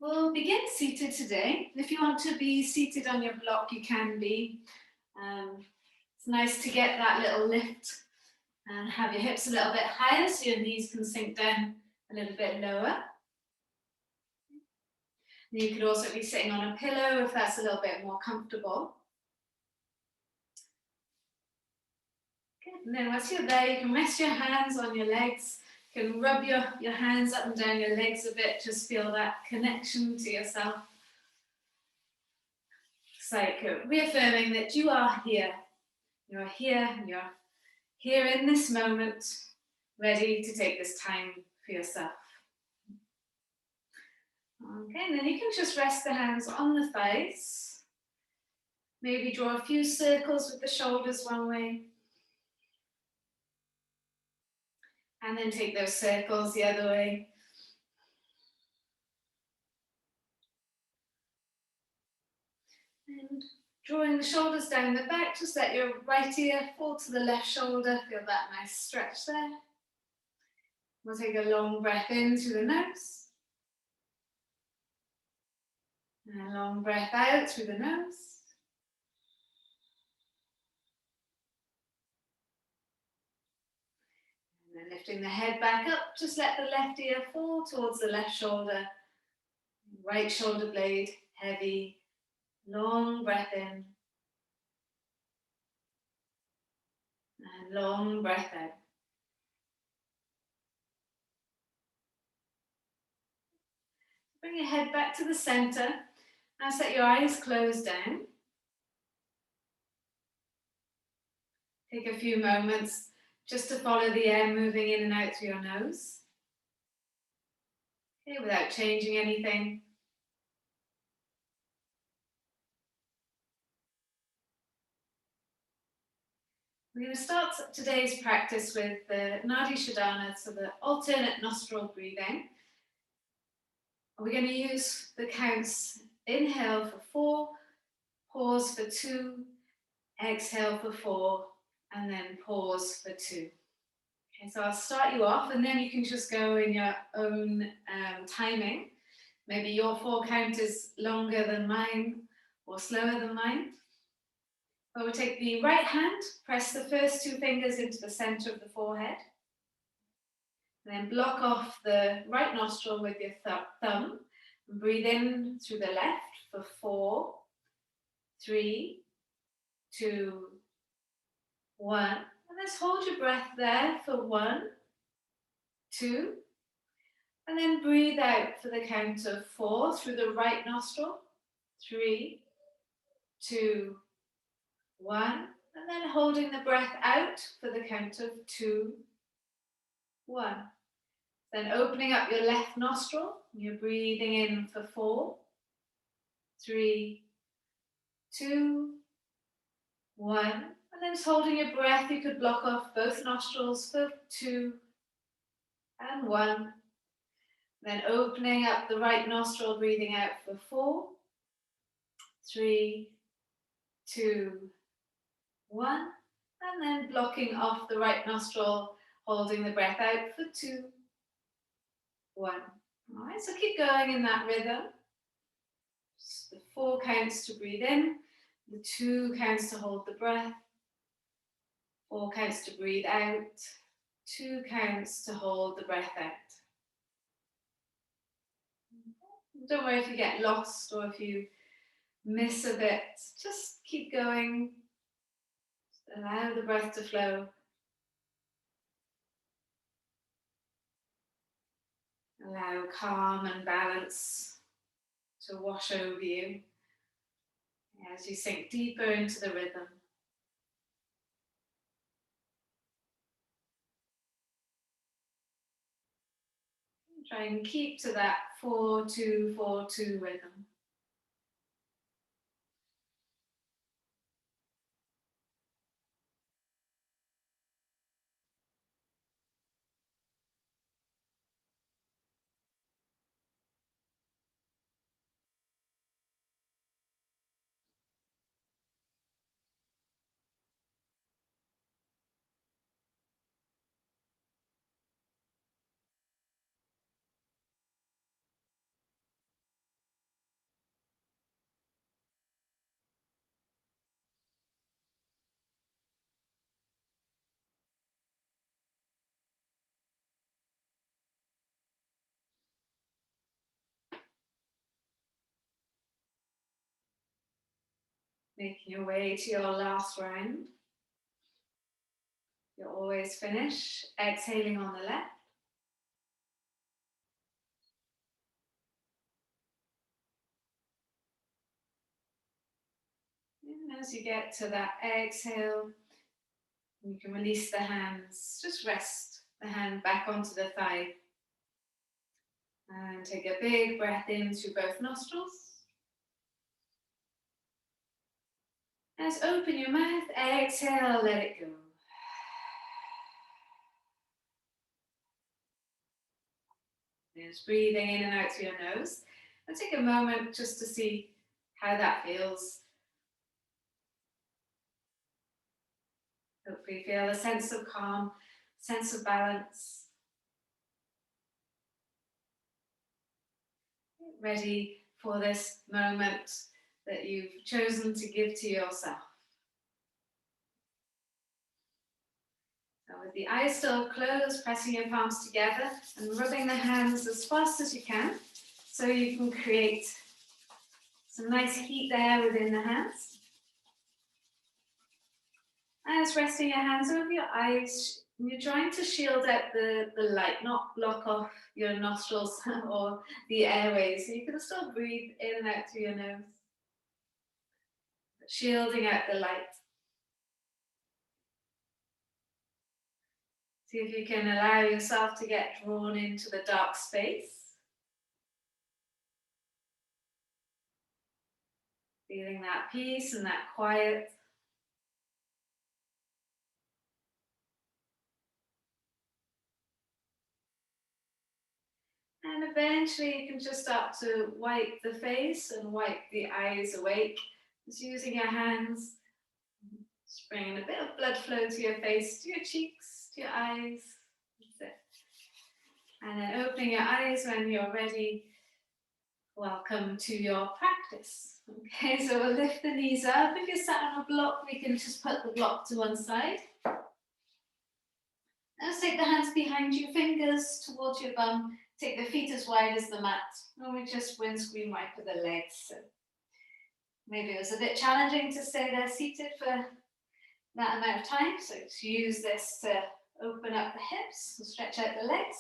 We'll begin seated today. If you want to be seated on your block, you can be. It's nice to get that little lift and have your hips a little bit higher so your knees can sink down a little bit lower. You could also be sitting on a pillow if that's a little bit more comfortable. Good. And then once you're there, you can rest your hands on your legs. You can rub your hands up and down your legs a bit, just feel that connection to yourself. It's like reaffirming that you are here. You're here, you're here in this moment, ready to take this time for yourself. Okay, and then you can just rest the hands on the thighs. Maybe draw a few circles with the shoulders one way. And then take those circles the other way. And drawing the shoulders down the back, just let your right ear fall to the left shoulder. Feel that nice stretch there. We'll take a long breath in through the nose. And a long breath out through the nose. And then lifting the head back up, just let the left ear fall towards the left shoulder. Right shoulder blade heavy. Long breath in. And long breath out. Bring your head back to the center. Now set your eyes closed down. Take a few moments just to follow the air moving in and out through your nose. Okay, without changing anything. We're going to start today's practice with the Nadi Shodhana, so the alternate nostril breathing. We're going to use the counts: inhale for 4, pause for 2, exhale for 4, and then pause for 2. Okay, so I'll start you off, and then you can just go in your own timing. Maybe your 4 count is longer than mine or slower than mine. But we'll take the right hand, press the first 2 fingers into the center of the forehead. And then block off the right nostril with your thumb. And breathe in through the left for 4, 3, 2, 1. And let's hold your breath there for 1, 2. And then breathe out for the count of 4 through the right nostril. 3, 2, 1. And then holding the breath out for the count of 2, 1. Then opening up your left nostril. You're breathing in for 4, 3, 2, 1. And then just holding your breath, you could block off both nostrils for 2 and 1. Then opening up the right nostril, breathing out for 4, 3, 2, 1. And then blocking off the right nostril, holding the breath out for 2, 1. All right, so keep going in that rhythm. Just the 4 counts to breathe in, the 2 counts to hold the breath, 4 counts to breathe out, 2 counts to hold the breath out. Don't worry if you get lost or if you miss a bit, just keep going. Just allow the breath to flow. Allow calm and balance to wash over you as you sink deeper into the rhythm. Try and keep to that 4-2-4-2 rhythm. Making your way to your last round. You'll always finish exhaling on the left. And as you get to that exhale, you can release the hands. Just rest the hand back onto the thigh. And take a big breath in through both nostrils. As open your mouth, exhale, let it go. Just breathing in and out through your nose. And take a moment just to see how that feels. Hopefully feel a sense of calm, sense of balance. Ready for this moment that you've chosen to give to yourself. So with the eyes still closed, pressing your palms together and rubbing the hands as fast as you can, so you can create some nice heat there within the hands. As resting your hands over your eyes, you're trying to shield out the light, not block off your nostrils or the airways. So you can still breathe in and out through your nose, shielding out the light. See if you can allow yourself to get drawn into the dark space. Feeling that peace and that quiet. And eventually you can just start to wipe the face and wipe the eyes awake. Just using your hands, just bringing a bit of blood flow to your face, to your cheeks, to your eyes. That's it. And then opening your eyes when you're ready. Welcome to your practice. Okay, so we'll lift the knees up. If you're sat on a block, we can just put the block to one side. Let's take the hands behind you, fingers towards your bum. Take the feet as wide as the mat. And we just windscreen wipe the legs. So maybe it was a bit challenging to stay there seated for that amount of time. So to use this to open up the hips and stretch out the legs.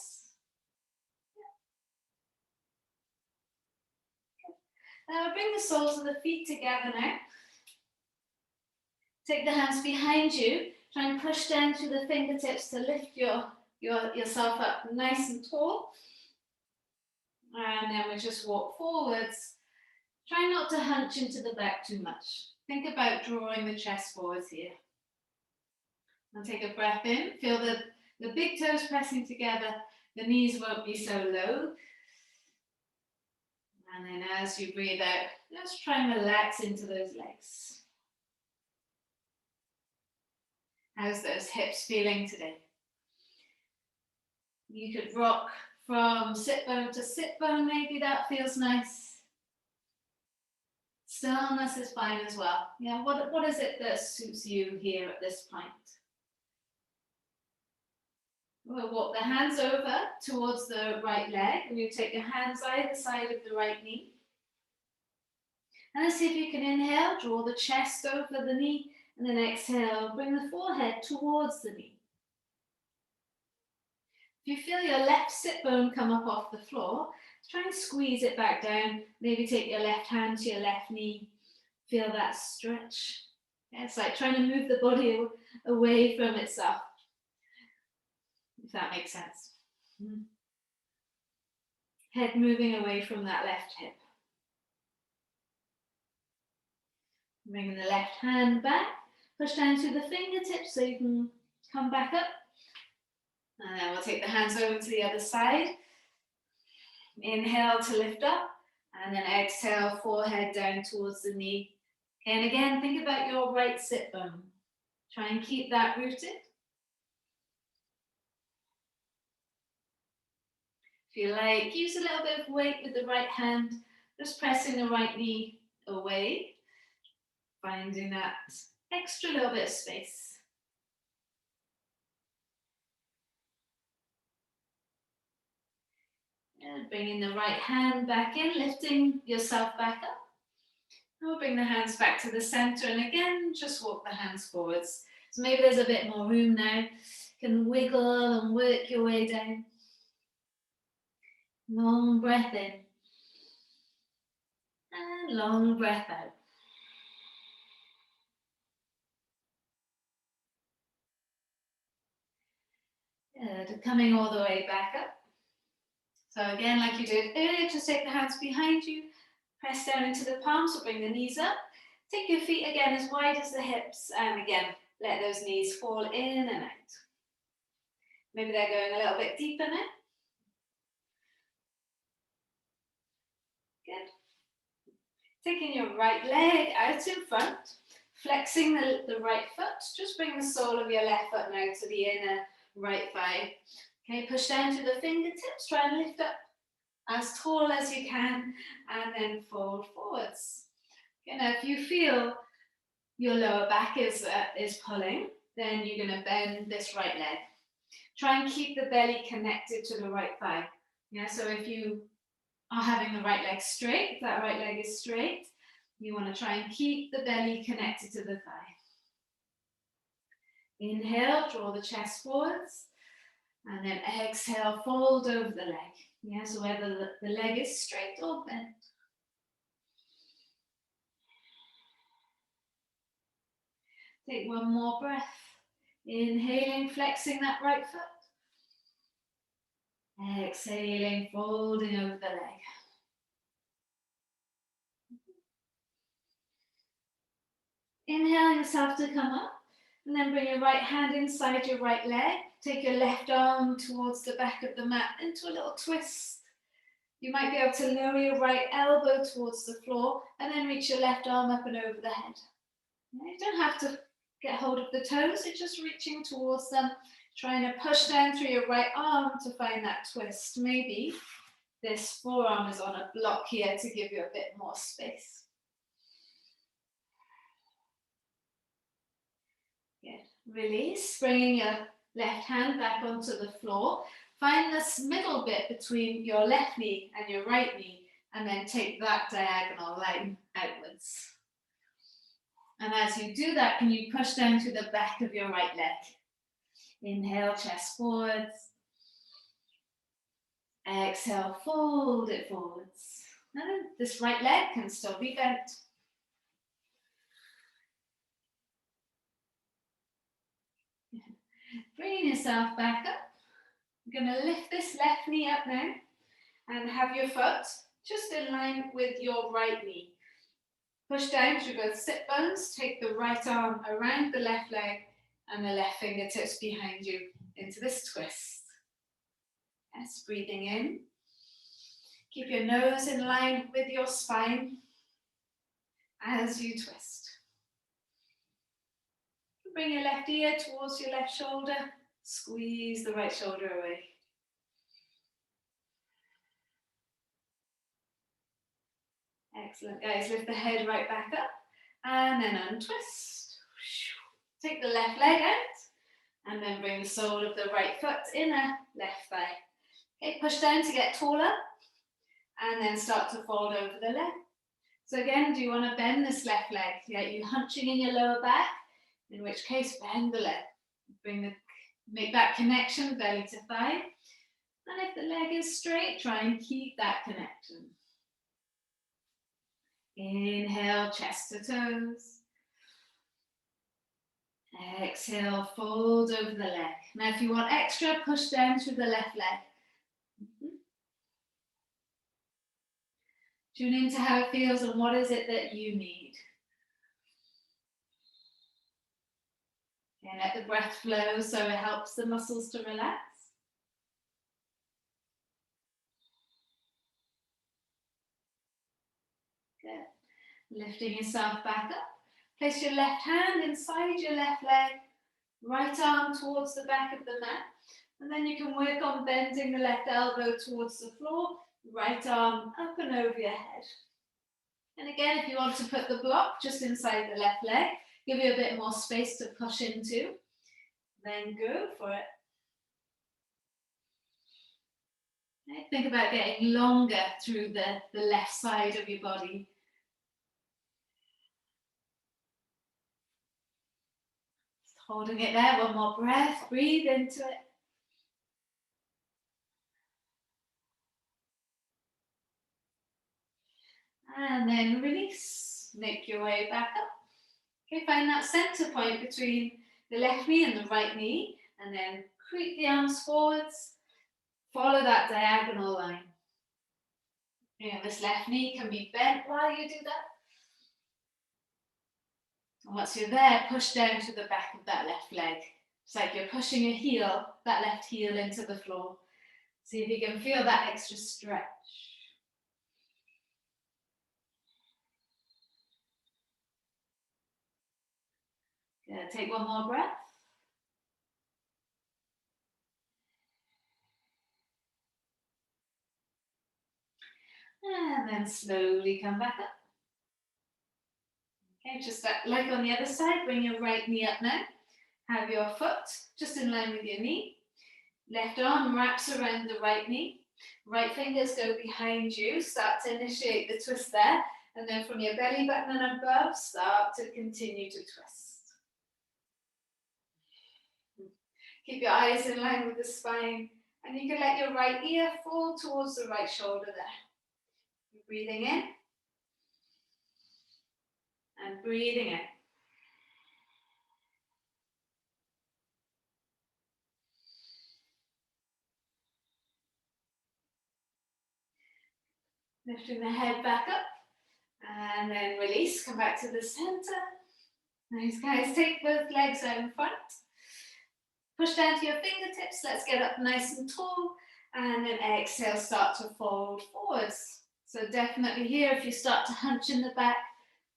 Now we'll bring the soles of the feet together now. Take the hands behind you. Try and push down through the fingertips to lift yourself up nice and tall. And then we just walk forwards. Try not to hunch into the back too much. Think about drawing the chest forwards here. And take a breath in. Feel the big toes pressing together. The knees won't be so low. And then as you breathe out, just try and relax into those legs. How's those hips feeling today? You could rock from sit bone to sit bone, maybe that feels nice. Stillness is fine as well. Yeah, what is it that suits you here at this point? We'll walk the hands over towards the right leg, and you take your hands either side of the right knee. And let's see if you can inhale, draw the chest over the knee, and then exhale, bring the forehead towards the knee. If you feel your left sit bone come up off the floor, try and squeeze it back down. Maybe take your left hand to your left knee. Feel that stretch. Yeah, it's like trying to move the body away from itself, if that makes sense. Head moving away from that left hip. Bringing the left hand back. Push down through the fingertips so you can come back up. And then we'll take the hands over to the other side. Inhale to lift up. And then exhale, forehead down towards the knee. And again, think about your right sit bone. Try and keep that rooted. If you like, use a little bit of weight with the right hand, just pressing the right knee away, finding that extra little bit of space. And bringing the right hand back in, lifting yourself back up. We'll bring the hands back to the center and again, just walk the hands forwards. So maybe there's a bit more room now. You can wiggle and work your way down. Long breath in. And long breath out. Good. Coming all the way back up. So again, like you did earlier, just take the hands behind you. Press down into the palms, so bring the knees up. Take your feet again as wide as the hips, and again, let those knees fall in and out. Maybe they're going a little bit deeper now. Good. Taking your right leg out in front, flexing the right foot. Just bring the sole of your left foot now to the inner right thigh. Okay, push down to the fingertips, try and lift up as tall as you can, and then fold forwards. Okay, now if you feel your lower back is pulling, then you're going to bend this right leg. Try and keep the belly connected to the right thigh. Yeah, so if you are having the right leg straight, if that right leg is straight, you want to try and keep the belly connected to the thigh. Inhale, draw the chest forwards, and then exhale, fold over the leg. Yeah, so whether the leg is straight or bent. Take one more breath. Inhaling, flexing that right foot. Exhaling, folding over the leg. Inhaling yourself to come up, and then bring your right hand inside your right leg. Take your left arm towards the back of the mat into a little twist. You might be able to lower your right elbow towards the floor and then reach your left arm up and over the head. You don't have to get hold of the toes, it's just reaching towards them, trying to push down through your right arm to find that twist. Maybe this forearm is on a block here to give you a bit more space. Good. Release, bringing your left hand back onto the floor. Find this middle bit between your left knee and your right knee, and then take that diagonal line outwards. And as you do that, can you push down to the back of your right leg? Inhale, chest forwards. Exhale, fold it forwards. And this right leg can still be bent. Bringing yourself back up. You're going to lift this left knee up now and have your foot just in line with your right knee. Push down through both sit bones, take the right arm around the left leg and the left fingertips behind you into this twist. Yes, breathing in. Keep your nose in line with your spine as you twist. Bring your left ear towards your left shoulder, squeeze the right shoulder away. Excellent, guys. Lift the head right back up and then untwist. Take the left leg out and then bring the sole of the right foot inner left thigh. Okay, push down to get taller and then start to fold over the leg. So again, do you want to bend this left leg? Yeah, you hunching in your lower back, in which case bend the leg. Make that connection belly to thigh. And if the leg is straight, try and keep that connection. Inhale, chest to toes. Exhale, fold over the leg. Now if you want extra, push down through the left leg. Tune into how it feels and what is it that you need. And let the breath flow so it helps the muscles to relax. Good. Lifting yourself back up. Place your left hand inside your left leg, right arm towards the back of the mat, and then you can work on bending the left elbow towards the floor, right arm up and over your head. And again, if you want to put the block just inside the left leg, give you a bit more space to push into, then go for it. Okay, think about getting longer through the left side of your body. Holding it there, one more breath, breathe into it. And then release, make your way back up. Okay, find that center point between the left knee and the right knee, and then creep the arms forwards, follow that diagonal line. This left knee can be bent while you do that. And once you're there, push down to the back of that left leg. It's like you're pushing your heel, that left heel into the floor. See if you can feel that extra stretch. Good. Take one more breath. And then slowly come back up. Okay, just like on the other side, bring your right knee up now. Have your foot just in line with your knee. Left arm wraps around the right knee. Right fingers go behind you. Start to initiate the twist there. And then from your belly button and above, start to continue to twist. Keep your eyes in line with the spine. And you can let your right ear fall towards the right shoulder there. Breathing in. And breathing in. Lifting the head back up. And then release, come back to the center. Nice, guys. Take both legs out in front. Push down to your fingertips. Let's get up nice and tall. And then exhale, start to fold forwards. So definitely here, if you start to hunch in the back,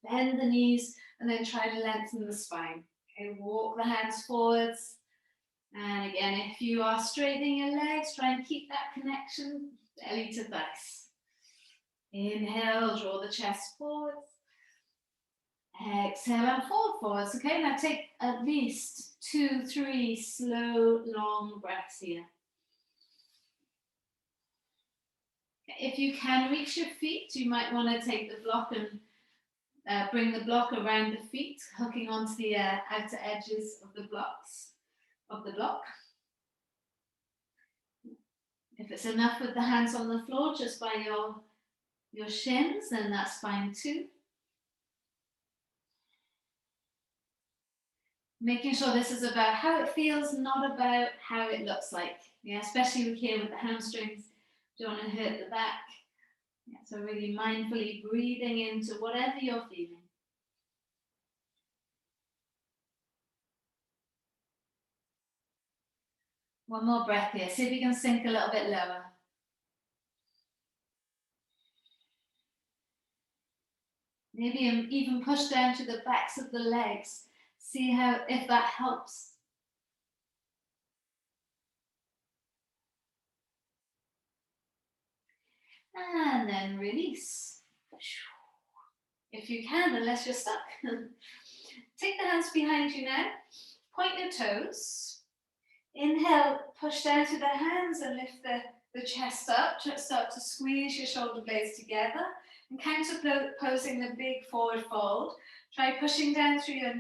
bend the knees, and then try to lengthen the spine. Okay, walk the hands forwards. And again, if you are straightening your legs, try and keep that connection belly to thighs. Inhale, draw the chest forwards. Exhale and fold forwards. Okay, now take at least 2, 3 slow, long breaths here. If you can reach your feet, you might want to take the block and bring the block around the feet, hooking onto the outer edges of the blocks of the block. If it's enough with the hands on the floor, just by your shins, then that's fine too. Making sure this is about how it feels, not about how it looks like. Yeah, especially here with the hamstrings. Don't want to hurt the back. Yeah, so really mindfully breathing into whatever you're feeling. One more breath here. See if you can sink a little bit lower. Maybe even push down to the backs of the legs. See if that helps. And then release. If you can, unless you're stuck. Take the hands behind you now. Point your toes. Inhale, push down to the hands and lift the chest up. Start to squeeze your shoulder blades together. And counterposing the big forward fold. Try pushing down through your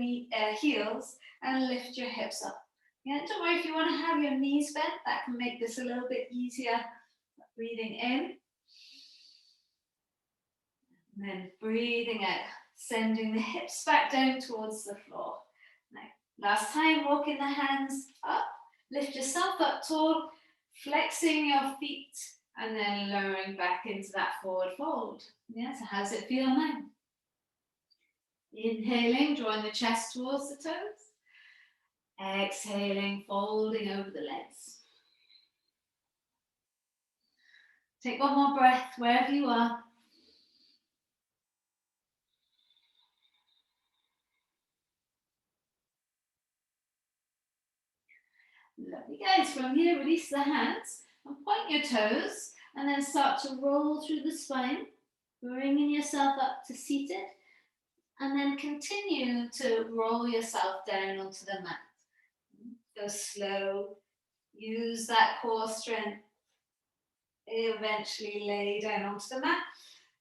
heels and lift your hips up. Yeah, don't worry if you want to have your knees bent. That can make this a little bit easier. Breathing in. And then breathing out, sending the hips back down towards the floor. Now, last time, walking the hands up, lift yourself up tall, flexing your feet, and then lowering back into that forward fold. Yeah, so how's it feel now? Inhaling, drawing the chest towards the toes. Exhaling, folding over the legs. Take one more breath wherever you are. Lovely, guys. From here, release the hands and point your toes and then start to roll through the spine, bringing yourself up to seated, and then continue to roll yourself down onto the mat. Go slow. Use that core strength. Eventually lay down onto the mat.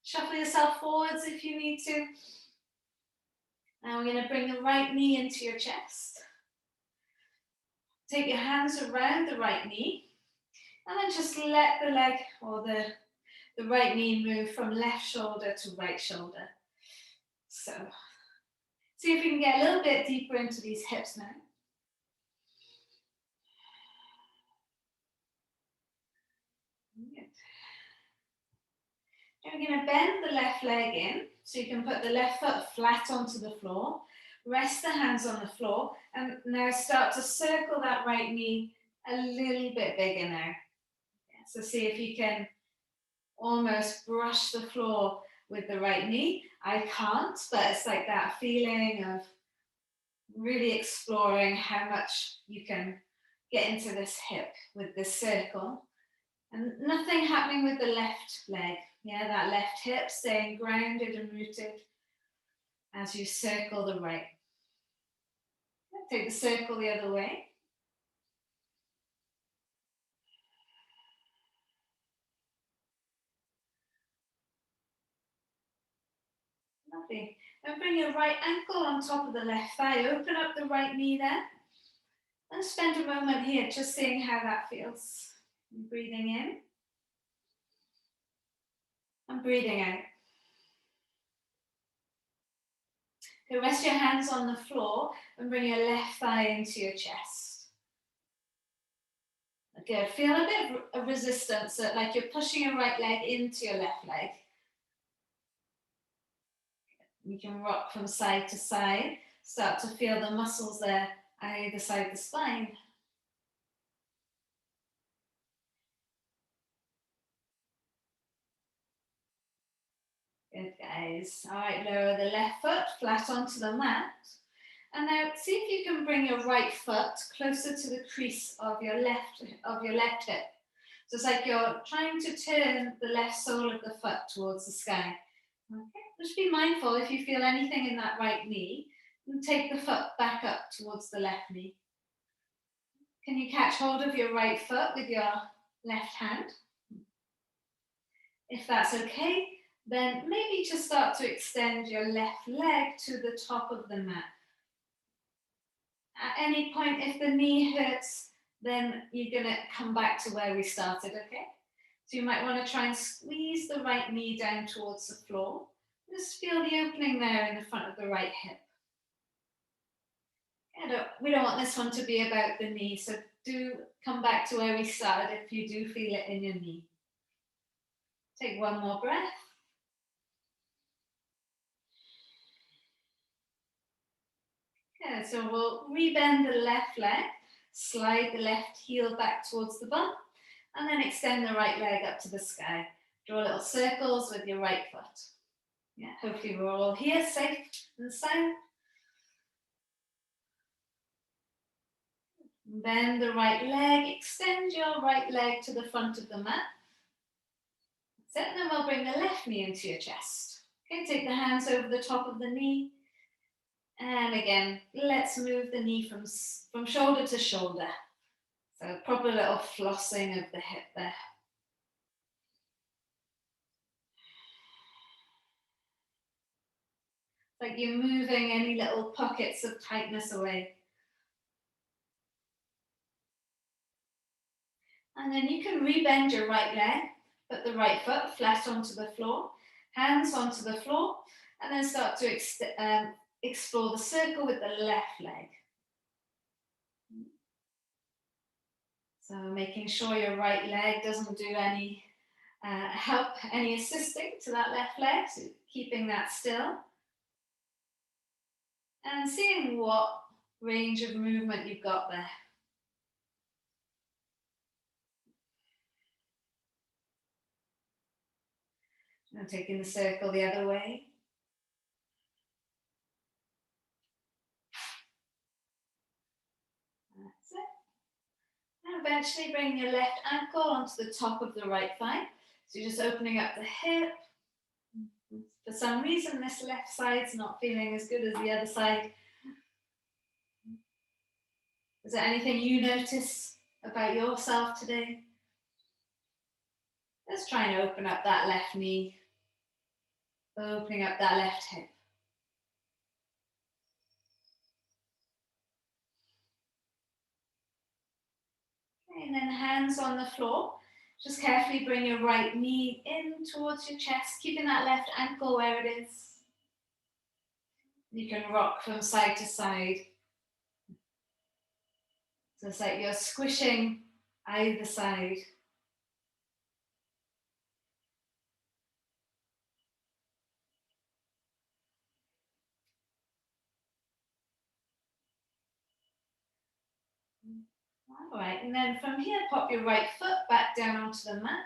Shuffle yourself forwards if you need to. Now we're going to bring the right knee into your chest. take your hands around the right knee, and then just let the leg or the right knee move from left shoulder to right shoulder. So, see if we can get a little bit deeper into these hips now. Good. Now we're going to bend the left leg in, so you can put the left foot flat onto the floor, rest the hands on the floor, and now start to circle that right knee a little bit bigger now. So see if you can almost brush the floor with the right knee. I can't, but it's like that feeling of really exploring how much you can get into this hip with this circle. And nothing happening with the left leg. Yeah, that left hip staying grounded and rooted as you circle the right. Take the circle the other way. Lovely. Now bring your right ankle on top of the left thigh. Open up the right knee there. And spend a moment here just seeing how that feels. Breathing in. And breathing out. Okay, rest your hands on the floor and bring your left thigh into your chest. Good. Feel a bit of resistance, so like you're pushing your right leg into your left leg. You can rock from side to side. Start to feel the muscles there on either side of the spine. Good, guys. All right, lower the left foot flat onto the mat. And now see if you can bring your right foot closer to the crease of your left hip. So it's like you're trying to turn the left sole of the foot towards the sky. Okay, just be mindful if you feel anything in that right knee, and take the foot back up towards the left knee. Can you catch hold of your right foot with your left hand? If that's okay, then maybe just start to extend your left leg to the top of the mat. At any point, if the knee hurts, then you're going to come back to where we started, okay? So you might want to try and squeeze the right knee down towards the floor. Just feel the opening there in the front of the right hip. We don't want this one to be about the knee, so do come back to where we started if you do feel it in your knee. Take one more breath. Okay, so we'll rebend the left leg, slide the left heel back towards the bum, and then extend the right leg up to the sky. Draw little circles with your right foot. Yeah, hopefully we're all here, safe and sound. Bend the right leg, extend your right leg to the front of the mat. That's it, and then we'll bring the left knee into your chest. Okay, take the hands over the top of the knee. And again, let's move the knee from shoulder to shoulder. So proper little flossing of the hip there. Like you're moving any little pockets of tightness away. And then you can rebend your right leg, put the right foot flat onto the floor, hands onto the floor, and then start to explore the circle with the left leg. So making sure your right leg doesn't do any any assisting to that left leg, so keeping that still. And seeing what range of movement you've got there. And taking the circle the other way. That's it. And eventually bring your left ankle onto the top of the right thigh. So you're just opening up the hip. For some reason, this left side's not feeling as good as the other side. Is there anything you notice about yourself today? Let's try and open up that left knee. Opening up that left hip. And then hands on the floor. Just carefully bring your right knee in towards your chest, keeping that left ankle where it is. You can rock from side to side. So it's like you're squishing either side. All right, and then from here, pop your right foot back down onto the mat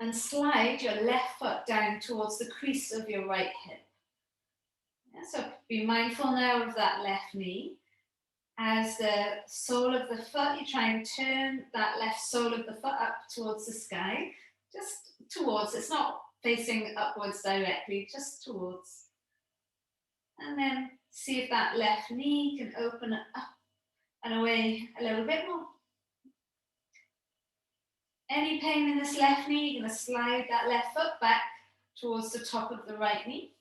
and slide your left foot down towards the crease of your right hip. Yeah, so be mindful now of that left knee. As the sole of the foot, you try and turn that left sole of the foot up towards the sky, just towards, it's not facing upwards directly, just towards. And then see if that left knee can open it up and away a little bit more. Any pain in this left knee, you're going to slide that left foot back towards the top of the right knee.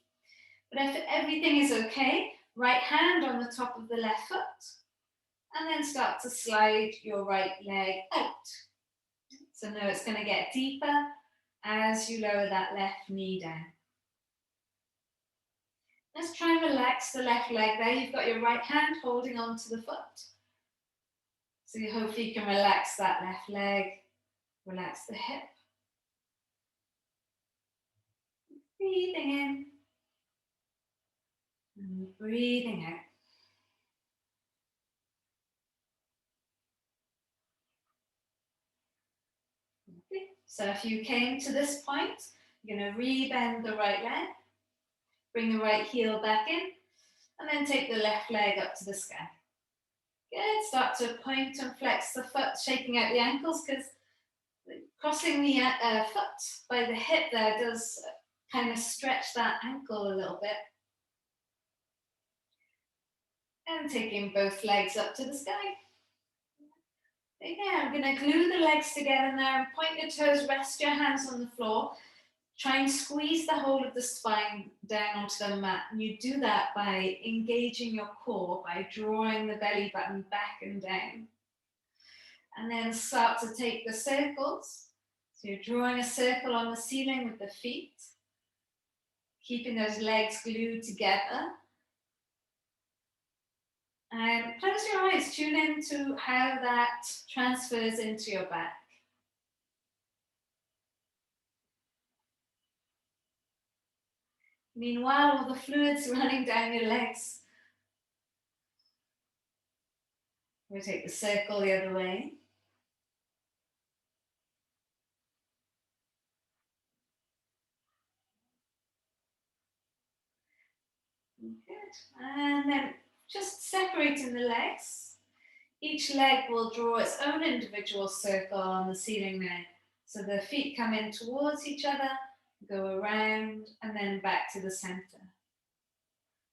But if everything is okay, right hand on the top of the left foot, and then start to slide your right leg out. So now it's going to get deeper as you lower that left knee down. Let's try and relax the left leg there. You've got your right hand holding onto the foot. So you hopefully can relax that left leg, relax the hip. Breathing in and breathing out. Okay. So if you came to this point, you're going to re-bend the right leg, bring the right heel back in, and then take the left leg up to the sky. Good, start to point and flex the foot, shaking out the ankles, because crossing the foot by the hip there does kind of stretch that ankle a little bit. And taking both legs up to the sky. Again, I'm going to glue the legs together now and point your toes, rest your hands on the floor. Try and squeeze the whole of the spine down onto the mat. And you do that by engaging your core, by drawing the belly button back and down. And then start to take the circles. So you're drawing a circle on the ceiling with the feet, keeping those legs glued together. And close your eyes, tune into how that transfers into your back. Meanwhile, all the fluid's running down your legs. We'll take the circle the other way. Good. And then just separating the legs. Each leg will draw its own individual circle on the ceiling there. So the feet come in towards each other, go around, and then back to the center.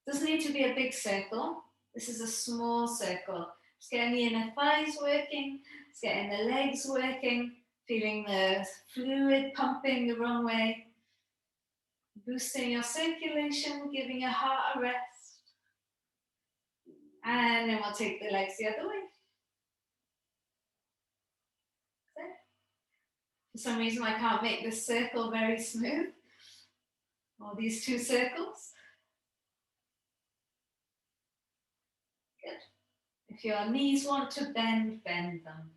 Doesn't need to be a big circle. This is a small circle. Just getting the inner thighs working, just getting the legs working, feeling the fluid pumping the wrong way, boosting your circulation, giving your heart a rest. And then we'll take the legs the other way. For some reason, I can't make this circle very smooth, or these two circles. Good. If your knees want to bend, bend them.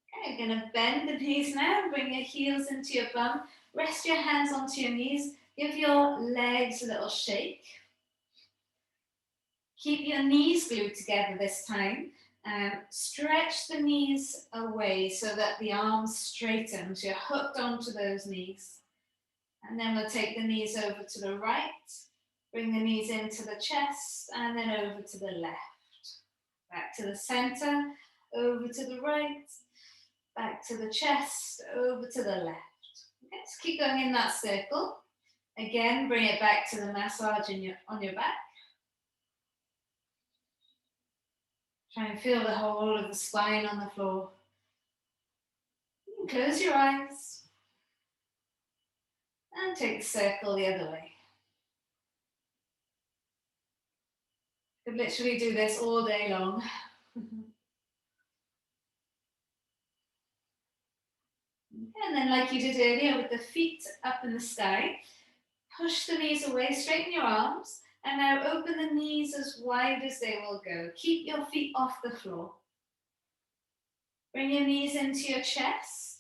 Okay, you're going to bend the knees now, bring your heels into your bum, rest your hands onto your knees, give your legs a little shake. Keep your knees glued together this time. Stretch the knees away so that the arms straighten, so you're hooked onto those knees. And then we'll take the knees over to the right, bring the knees into the chest, and then over to the left. Back to the center, over to the right, back to the chest, over to the left. Okay, let's keep going in that circle. Again, bring it back to the massage on your back. Try and feel the whole of the spine on the floor. Close your eyes. And take the circle the other way. Could literally do this all day long. And then like you did earlier with the feet up in the sky, push the knees away, straighten your arms, and now open the knees as wide as they will go. Keep your feet off the floor. Bring your knees into your chest.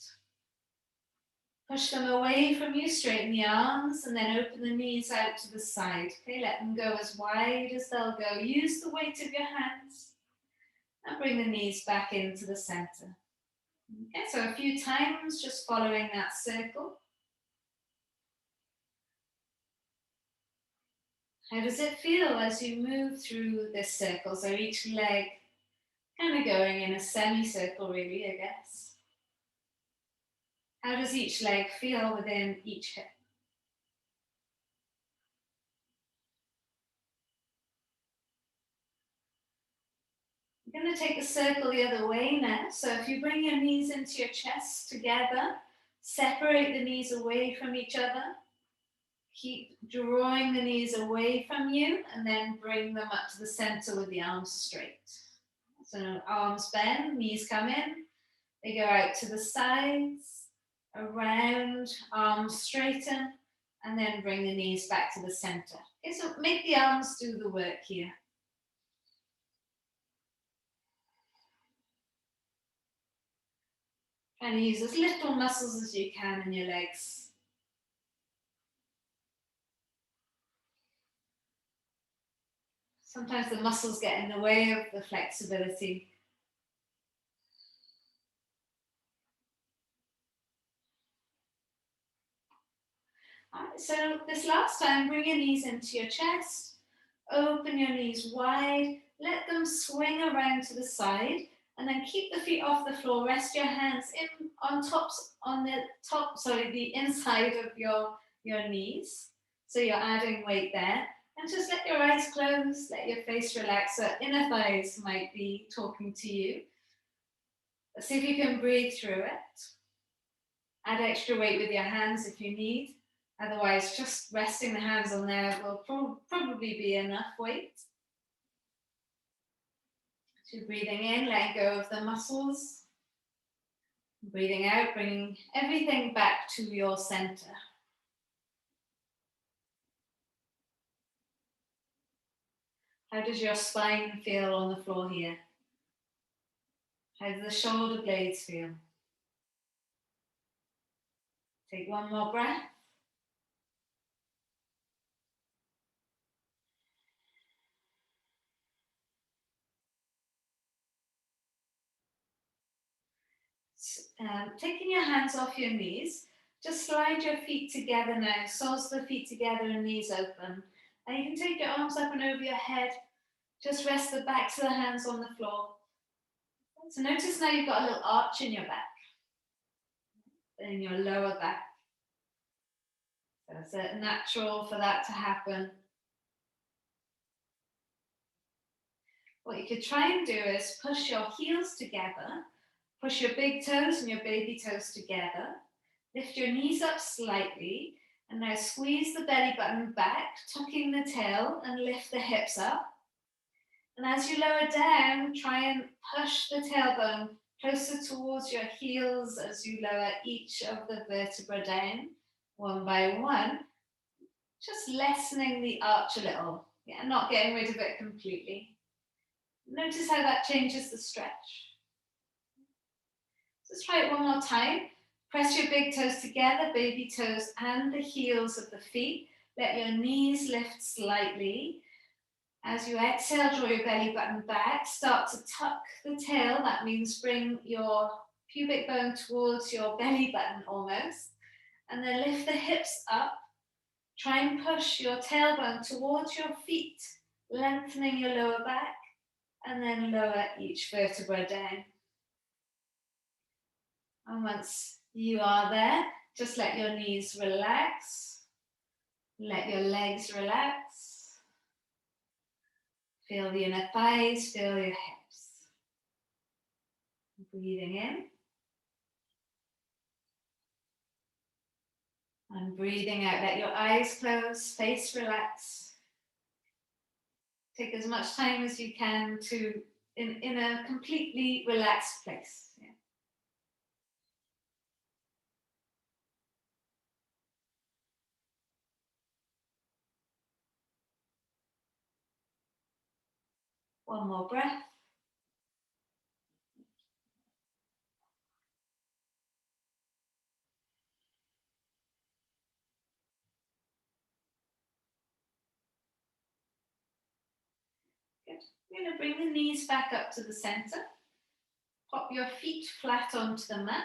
Push them away from you, straighten the arms, and then open the knees out to the side. Okay, let them go as wide as they'll go. Use the weight of your hands and bring the knees back into the center. Okay, so a few times, just following that circle. How does it feel as you move through this circle? So each leg kind of going in a semicircle, really, I guess. How does each leg feel within each hip? I'm going to take the circle the other way now. So if you bring your knees into your chest together, separate the knees away from each other. Keep drawing the knees away from you and then bring them up to the center with the arms straight. So arms bend, knees come in, they go out to the sides, around, arms straighten, and then bring the knees back to the center. Okay, so make the arms do the work here. Trying to use as little muscles as you can in your legs. Sometimes the muscles get in the way of the flexibility. All right, so this last time, bring your knees into your chest, open your knees wide, let them swing around to the side, and then keep the feet off the floor. Rest your hands in on the inside of your knees. So you're adding weight there. And just let your eyes close, let your face relax. So inner thighs might be talking to you. See if you can breathe through it. Add extra weight with your hands if you need. Otherwise, just resting the hands on there will probably be enough weight. So breathing in, letting go of the muscles. Breathing out, bringing everything back to your center. How does your spine feel on the floor here? How do the shoulder blades feel? Take one more breath. Taking your hands off your knees, just slide your feet together now, soles the feet together and knees open. And you can take your arms up and over your head, just rest the backs of the hands on the floor. So notice now you've got a little arch in your back, in your lower back. So it's natural for that to happen. What you could try and do is push your heels together, push your big toes and your baby toes together, lift your knees up slightly, and now squeeze the belly button back, tucking the tail and lift the hips up. And as you lower down, try and push the tailbone closer towards your heels as you lower each of the vertebrae down, one by one, just lessening the arch a little, yeah, not getting rid of it completely. Notice how that changes the stretch. Let's try it one more time. Press your big toes together, baby toes and the heels of the feet. Let your knees lift slightly. As you exhale, draw your belly button back. Start to tuck the tail. That means bring your pubic bone towards your belly button almost. And then lift the hips up. Try and push your tailbone towards your feet, lengthening your lower back. And then lower each vertebra down. And once you are there, just let your knees relax. Let your legs relax. Feel the inner thighs, feel your hips. Breathing in. And breathing out, let your eyes close, face relax. Take as much time as you can to in a completely relaxed place. Yeah. One more breath. Good. We're going to bring the knees back up to the center. Pop your feet flat onto the mat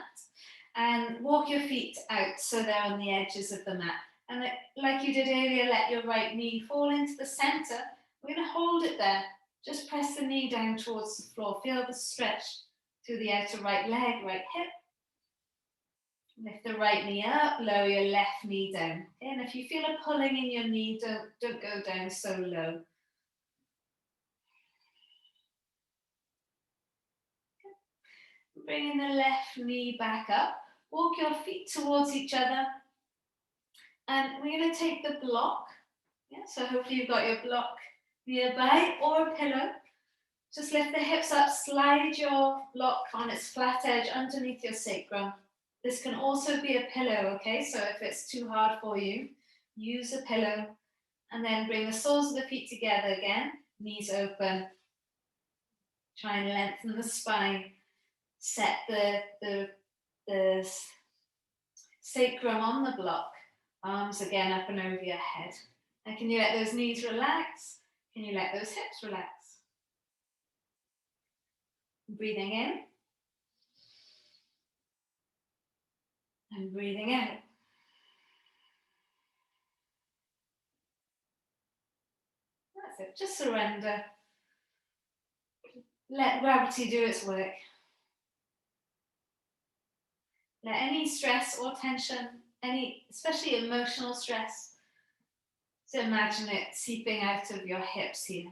and walk your feet out so they're on the edges of the mat. And like you did earlier, let your right knee fall into the center. We're going to hold it there. Just press the knee down towards the floor. Feel the stretch through the outer right leg, right hip. Lift the right knee up, lower your left knee down. And if you feel a pulling in your knee, don't go down so low. Bringing the left knee back up. Walk your feet towards each other. And we're going to take the block. Yeah, so hopefully you've got your block nearby or a pillow. Just lift the hips up, slide your block on its flat edge underneath your sacrum. This can also be a pillow, okay? So if it's too hard for you, use a pillow. And then bring the soles of the feet together again, knees open. Try and lengthen the spine. Set the sacrum on the block. Arms again up and over your head. And can you let those knees relax? Can you let those hips relax? Breathing in. And breathing out. That's it. Just surrender. Let gravity do its work. Let any stress or tension, especially emotional stress, so imagine it seeping out of your hips here.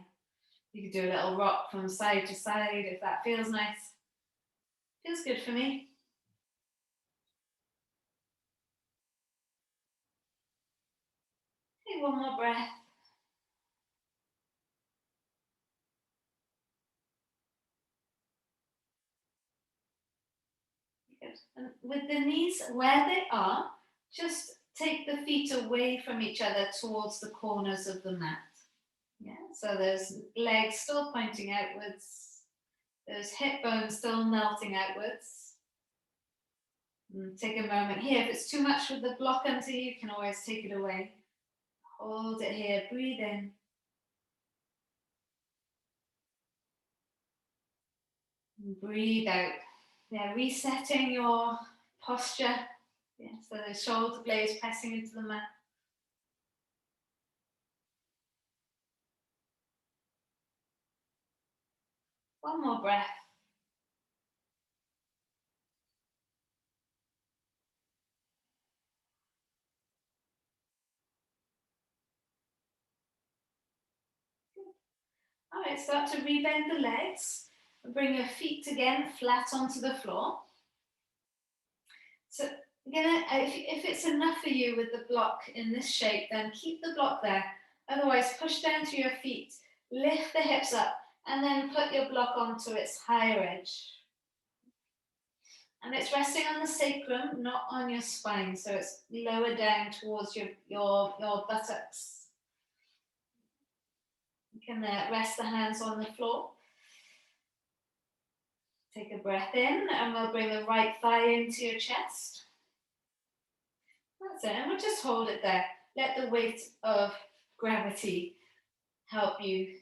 You could do a little rock from side to side if that feels nice. Feels good for me. Okay, one more breath. Good. And with the knees where they are, just take the feet away from each other towards the corners of the mat. Yeah, so those legs still pointing outwards, those hip bones still melting outwards. And take a moment here. If it's too much with the block under you, you can always take it away. Hold it here, breathe in. And breathe out. Yeah, resetting your posture. Yeah, so the shoulder blades pressing into the mat. One more breath. All right, start to rebend the legs. Bring your feet again flat onto the floor. So if it's enough for you with the block in this shape, then keep the block there. Otherwise, push down to your feet, lift the hips up, and then put your block onto its higher edge. And it's resting on the sacrum, not on your spine. So it's lower down towards your buttocks. You can rest the hands on the floor. Take a breath in, and we'll bring the right thigh into your chest. That's it, and we'll just hold it there. Let the weight of gravity help you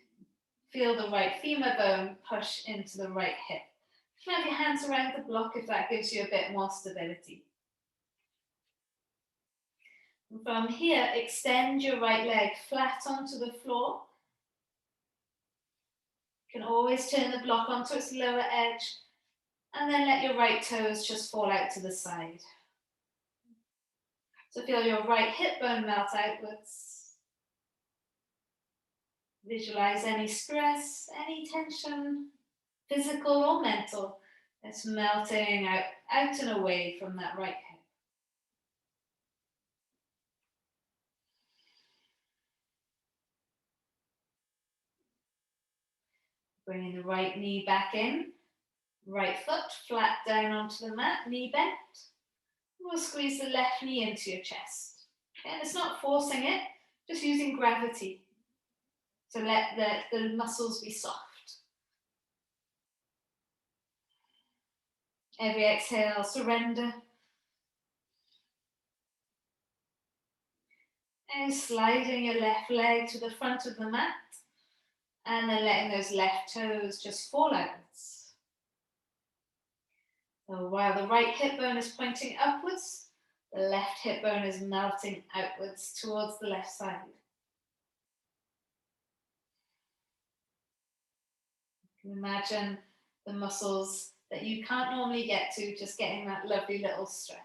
feel the right femur bone push into the right hip. You can have your hands around the block if that gives you a bit more stability. And from here, extend your right leg flat onto the floor. You can always turn the block onto its lower edge, and then let your right toes just fall out to the side. So feel your right hip bone melt outwards. Visualize any stress, any tension, physical or mental, that's melting out and away from that right hip. Bringing the right knee back in, right foot flat down onto the mat, knee bent. We'll squeeze the left knee into your chest. Okay, and it's not forcing it, just using gravity to let the muscles be soft. Every exhale, surrender. And sliding your left leg to the front of the mat, and then letting those left toes just fall outwards. So while the right hip bone is pointing upwards, the left hip bone is melting outwards towards the left side. You can imagine the muscles that you can't normally get to, just getting that lovely little stretch.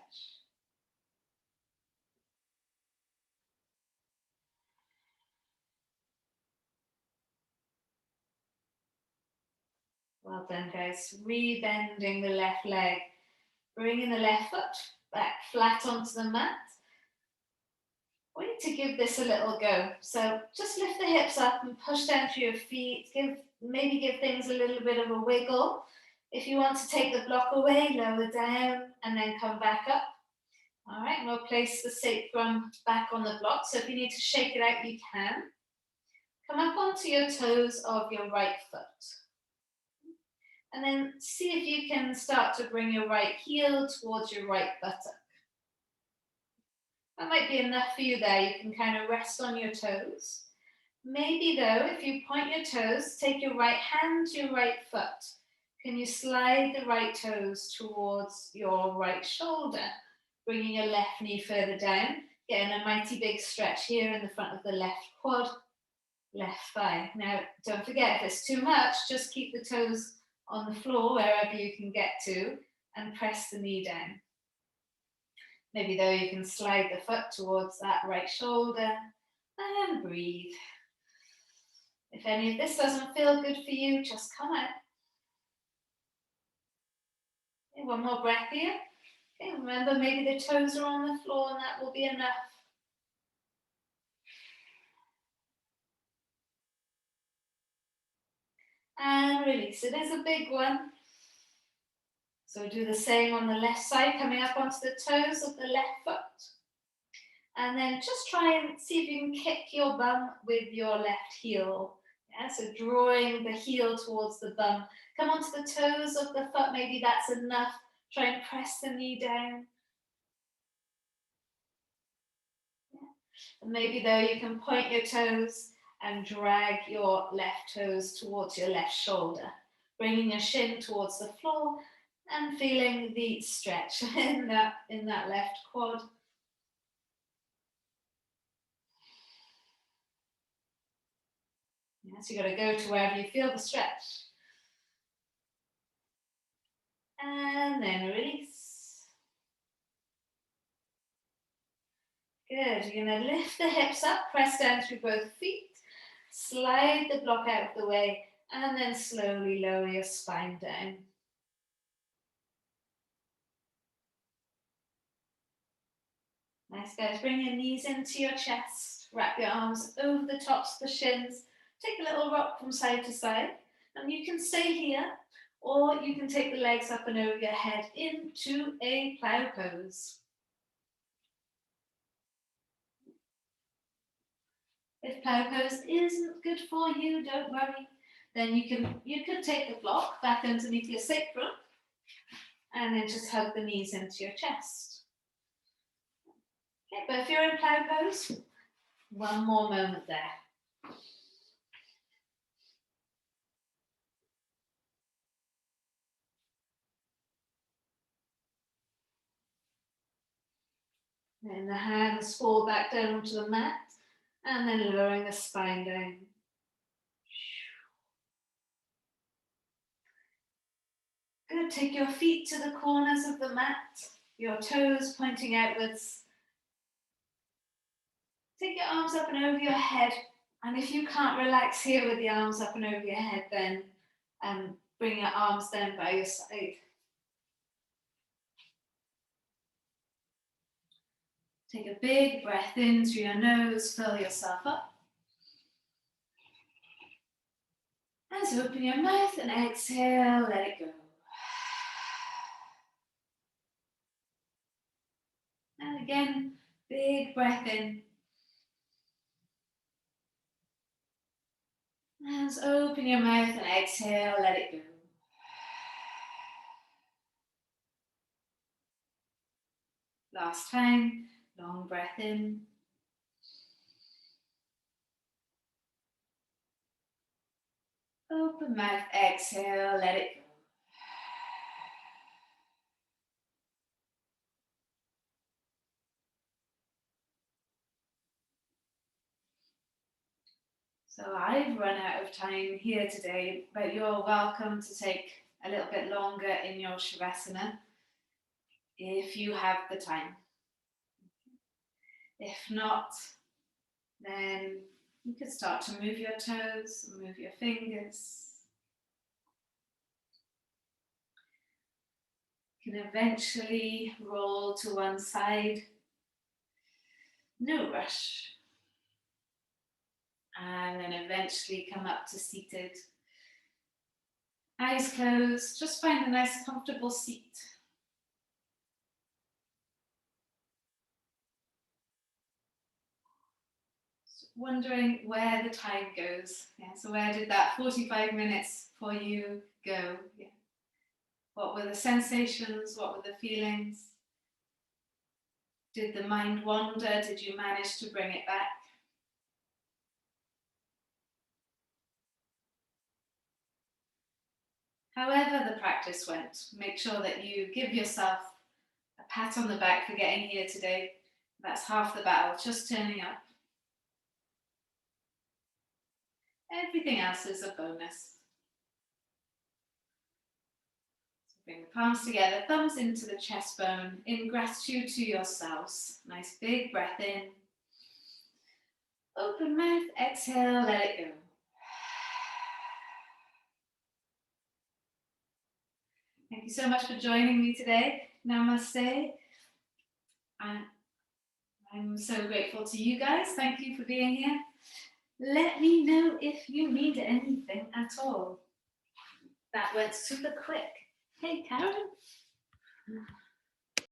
Well done, guys. Rebending the left leg, bringing the left foot back flat onto the mat. We need to give this a little go. So just lift the hips up and push down through your feet. Maybe give things a little bit of a wiggle. If you want to take the block away, lower down and then come back up. All right, and we'll place the sacrum back on the block. So if you need to shake it out, you can. Come up onto your toes of your right foot. And then see if you can start to bring your right heel towards your right buttock. That might be enough for you there. You can kind of rest on your toes. Maybe though, if you point your toes, take your right hand to your right foot. Can you slide the right toes towards your right shoulder, bringing your left knee further down, getting a mighty big stretch here in the front of the left quad, left thigh. Now, don't forget, if it's too much, just keep the toes on the floor wherever you can get to and press the knee down. Maybe though you can slide the foot towards that right shoulder and breathe. If any of this doesn't feel good for you, just come out. Okay, one more breath here. Okay, remember, maybe the toes are on the floor and that will be enough. And release. It is a big one. So do the same on the left side, coming up onto the toes of the left foot. And then just try and see if you can kick your bum with your left heel. Yeah, so drawing the heel towards the bum. Come onto the toes of the foot, maybe that's enough. Try and press the knee down. Yeah. And maybe though you can point your toes and drag your left toes towards your left shoulder, bringing your shin towards the floor and feeling the stretch in that left quad. So you've got to go to wherever you feel the stretch. And then release. Good. You're going to lift the hips up, press down through both feet, slide the block out of the way, and then slowly lower your spine down. Nice, guys. Bring your knees into your chest, wrap your arms over the tops of the shins, take a little rock from side to side, and you can stay here, or you can take the legs up and over your head into a plow pose. If plow pose isn't good for you, don't worry. Then you could take the block back underneath your sacrum and then just hug the knees into your chest. Okay, but if you're in plow pose, one more moment there. Then the hands fall back down onto the mat and then lowering the spine down. Good, take your feet to the corners of the mat, your toes pointing outwards. Take your arms up and over your head, and if you can't relax here with the arms up and over your head, then bring your arms down by your side. Take a big breath in through your nose, fill yourself up. And so open your mouth and exhale, let it go. And again, big breath in. And open your mouth and exhale, let it go. Last time, long breath in. Open mouth, exhale, let it go. So I've run out of time here today, but you're welcome to take a little bit longer in your Shavasana if you have the time. If not, then you could start to move your toes, move your fingers. You can eventually roll to one side. No rush. And then eventually come up to seated. Eyes closed, just find a nice comfortable seat. Wondering where the time goes. Yeah, so where did that 45 minutes for you go? Yeah. What were the sensations? What were the feelings? Did the mind wander? Did you manage to bring it back? However the practice went, make sure that you give yourself a pat on the back for getting here today. That's half the battle, just turning up. Everything else is a bonus. Bring the palms together, thumbs into the chest bone, in gratitude to yourselves. Nice big breath in. Open mouth, exhale, let it go. Thank you so much for joining me today. Namaste. I'm so grateful to you guys. Thank you for being here. Let me know if you need anything at all. That went super quick. Hey, Karen.